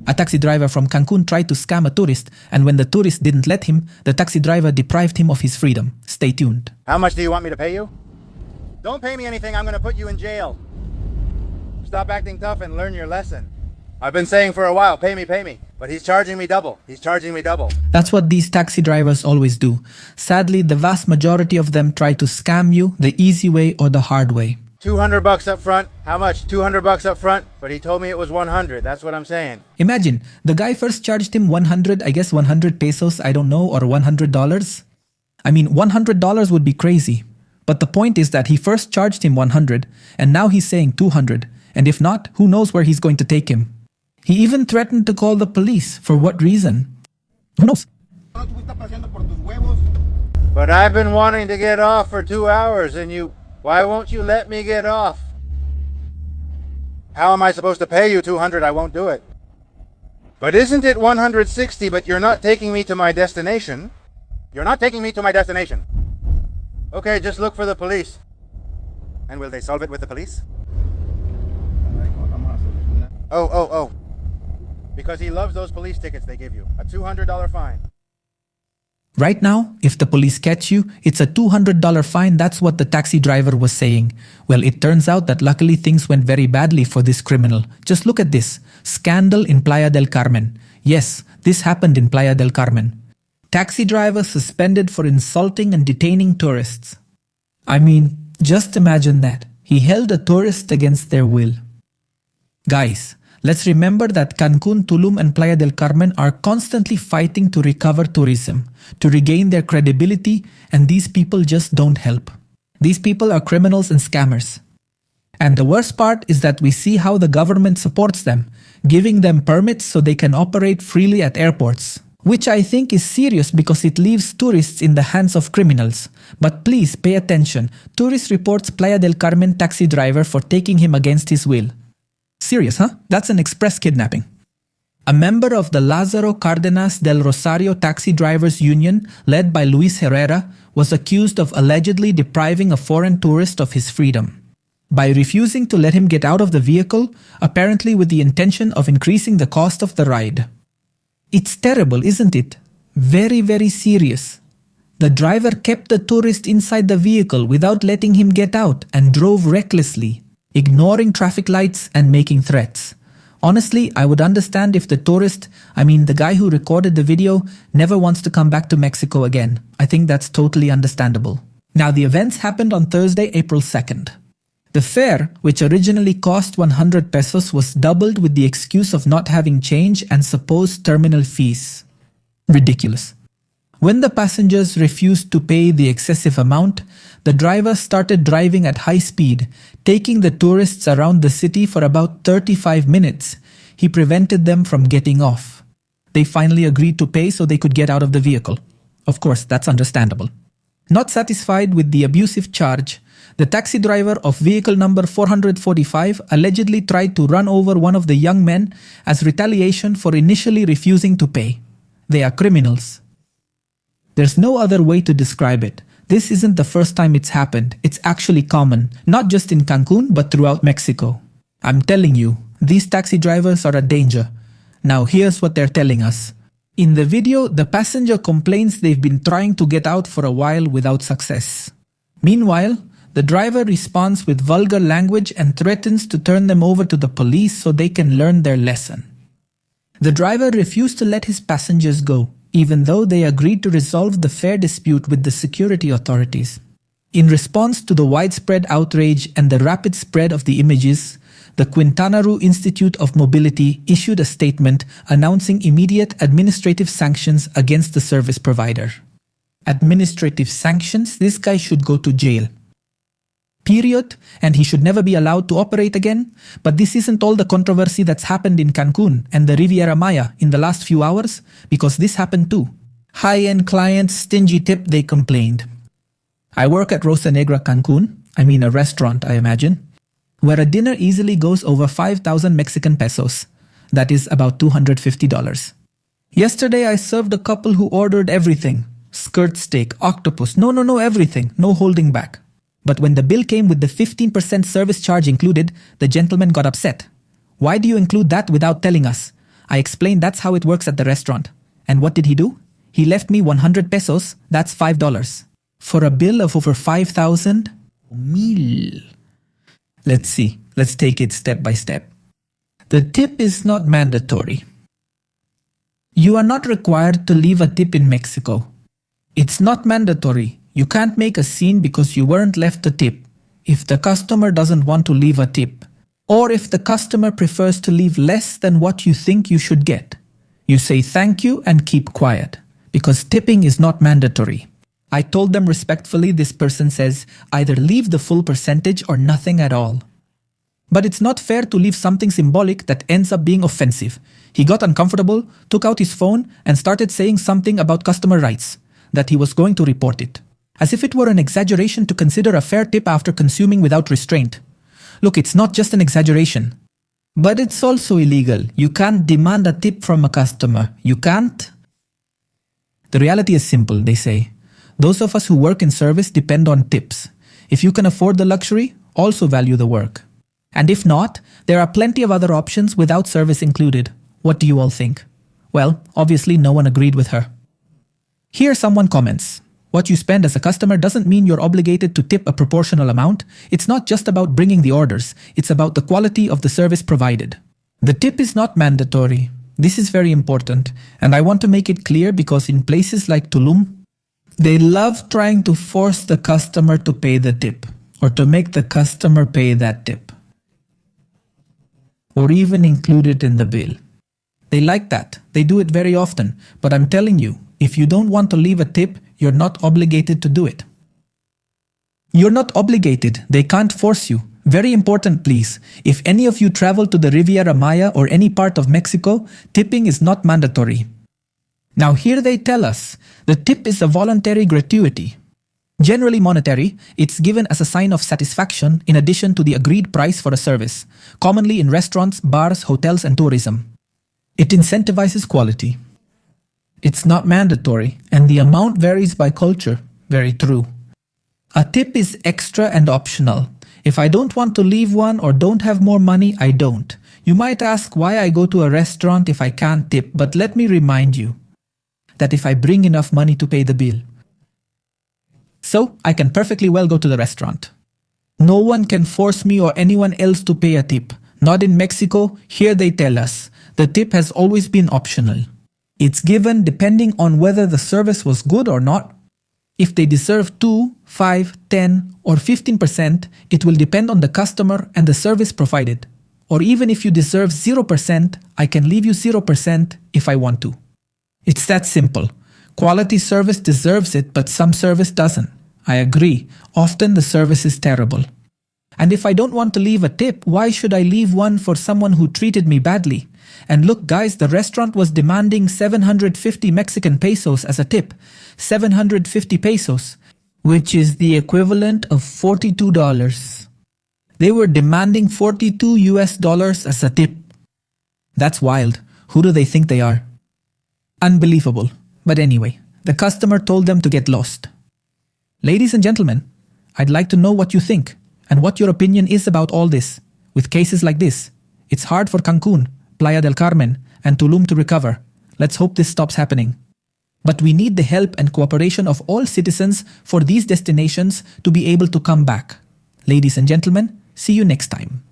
A taxi driver from Cancun tried to scam a tourist, and when the tourist didn't let him, the taxi driver deprived him of his freedom. Stay tuned. How much do you want me to pay you? Don't pay me anything, I'm gonna put you in jail. Stop acting tough and learn your lesson. I've been saying for a while, pay me. But he's charging me double. That's what these taxi drivers always do. Sadly, the vast majority of them try to scam you the easy way or the hard way. $200 up front. How much? $200 up front? But he told me it was 100. That's what I'm saying. Imagine, the guy first charged him 100 pesos, I don't know, or $100. I mean, $100 would be crazy. But the point is that he first charged him 100, and now he's saying 200. And if not, who knows where he's going to take him. He even threatened to call the police. For what reason? Who knows? But I've been wanting to get off for 2 hours and why won't you let me get off? How am I supposed to pay you 200? I won't do it. But isn't it 160? But you're not taking me to my destination. Okay, just look for the police. And will they solve it with the police? Oh. Because he loves those police tickets they give you. A $200 fine. Right now, if the police catch you, it's a $200 fine. That's what the taxi driver was saying. Well, it turns out that luckily things went very badly for this criminal. Just look at this. Scandal in Playa del Carmen. Yes, this happened in Playa del Carmen. Taxi driver suspended for insulting and detaining tourists. I mean, just imagine that. He held a tourist against their will. Guys, let's remember that Cancun, Tulum, and Playa del Carmen are constantly fighting to recover tourism, to regain their credibility, and these people just don't help. These people are criminals and scammers. And the worst part is that we see how the government supports them, giving them permits so they can operate freely at airports. Which I think is serious because it leaves tourists in the hands of criminals. But please pay attention. Tourist reports Playa del Carmen taxi driver for taking him against his will. Serious, huh? That's an express kidnapping. A member of the Lázaro Cárdenas del Rosario Taxi Drivers Union, led by Luis Herrera, was accused of allegedly depriving a foreign tourist of his freedom by refusing to let him get out of the vehicle, apparently with the intention of increasing the cost of the ride. It's terrible, isn't it? Very, very serious. The driver kept the tourist inside the vehicle without letting him get out and drove recklessly, ignoring traffic lights and making threats. Honestly, I would understand if the tourist, the guy who recorded the video, never wants to come back to Mexico again. I think that's totally understandable. Now, the events happened on Thursday, April 2nd. The fare, which originally cost 100 pesos, was doubled with the excuse of not having change and supposed terminal fees. Ridiculous. When the passengers refused to pay the excessive amount, the driver started driving at high speed, taking the tourists around the city for about 35 minutes. He prevented them from getting off. They finally agreed to pay so they could get out of the vehicle. Of course, that's understandable. Not satisfied with the abusive charge, the taxi driver of vehicle number 445 allegedly tried to run over one of the young men as retaliation for initially refusing to pay. They are criminals. There's no other way to describe it. This isn't the first time it's happened. It's actually common, not just in Cancun, but throughout Mexico. I'm telling you, these taxi drivers are a danger. Now here's what they're telling us. In the video, the passenger complains they've been trying to get out for a while without success. Meanwhile, the driver responds with vulgar language and threatens to turn them over to the police so they can learn their lesson. The driver refused to let his passengers go, even though they agreed to resolve the fare dispute with the security authorities. In response to the widespread outrage and the rapid spread of the images, the Quintana Roo Institute of Mobility issued a statement announcing immediate administrative sanctions against the service provider. Administrative sanctions? This guy should go to jail. Period, and he should never be allowed to operate again. But this isn't all the controversy that's happened in Cancun and the Riviera Maya in the last few hours, because this happened too. High-end clients, stingy tip, they complained. I work at Rosa Negra Cancun, a restaurant, I imagine, where a dinner easily goes over 5,000 Mexican pesos. That is about $250. Yesterday I served a couple who ordered everything. Skirt steak, octopus, no, everything, no holding back. But when the bill came with the 15% service charge included, the gentleman got upset. Why do you include that without telling us? I explained that's how it works at the restaurant. And what did he do? He left me 100 pesos, that's $5. For a bill of over 5,000? Mil. Let's see. Let's take it step by step. The tip is not mandatory. You are not required to leave a tip in Mexico. It's not mandatory. You can't make a scene because you weren't left a tip. If the customer doesn't want to leave a tip, or if the customer prefers to leave less than what you think you should get, you say thank you and keep quiet, because tipping is not mandatory. I told them respectfully, this person says either leave the full percentage or nothing at all. But it's not fair to leave something symbolic that ends up being offensive. He got uncomfortable, took out his phone, and started saying something about customer rights, that he was going to report it. As if it were an exaggeration to consider a fair tip after consuming without restraint. Look, it's not just an exaggeration. But it's also illegal. You can't demand a tip from a customer. You can't. The reality is simple, they say. Those of us who work in service depend on tips. If you can afford the luxury, also value the work. And if not, there are plenty of other options without service included. What do you all think? Well, obviously no one agreed with her. Here someone comments, what you spend as a customer doesn't mean you're obligated to tip a proportional amount. It's not just about bringing the orders, it's about the quality of the service provided. The tip is not mandatory. This is very important, and I want to make it clear because in places like Tulum, they love trying to force the customer to pay the tip, or to make the customer pay that tip, or even include it in the bill. They like that. They do it very often, but I'm telling you, if you don't want to leave a tip, you're not obligated to do it. You're not obligated. They can't force you. Very important, please. If any of you travel to the Riviera Maya or any part of Mexico, tipping is not mandatory. Now here they tell us, the tip is a voluntary gratuity. Generally monetary, it's given as a sign of satisfaction in addition to the agreed price for a service, commonly in restaurants, bars, hotels, and tourism. It incentivizes quality. It's not mandatory, and the amount varies by culture. Very true. A tip is extra and optional. If I don't want to leave one or don't have more money, I don't. You might ask why I go to a restaurant if I can't tip, but let me remind you that if I bring enough money to pay the bill, so I can perfectly well go to the restaurant. No one can force me or anyone else to pay a tip. Not in Mexico. Here they tell us, the tip has always been optional. It's given depending on whether the service was good or not. If they deserve 2, 5, 10, or 15%, it will depend on the customer and the service provided. Or even if you deserve 0%, I can leave you 0% if I want to. It's that simple. Quality service deserves it, but some service doesn't. I agree. Often the service is terrible. And if I don't want to leave a tip, why should I leave one for someone who treated me badly? And look guys, the restaurant was demanding 750 Mexican pesos as a tip. 750 pesos, which is the equivalent of $42. They were demanding $42 as a tip. That's wild. Who do they think they are? Unbelievable. But anyway, the customer told them to get lost. Ladies and gentlemen, I'd like to know what you think and what your opinion is about all this. With cases like this, it's hard for Cancun, Playa del Carmen, and Tulum to recover. Let's hope this stops happening. But we need the help and cooperation of all citizens for these destinations to be able to come back. Ladies and gentlemen, see you next time.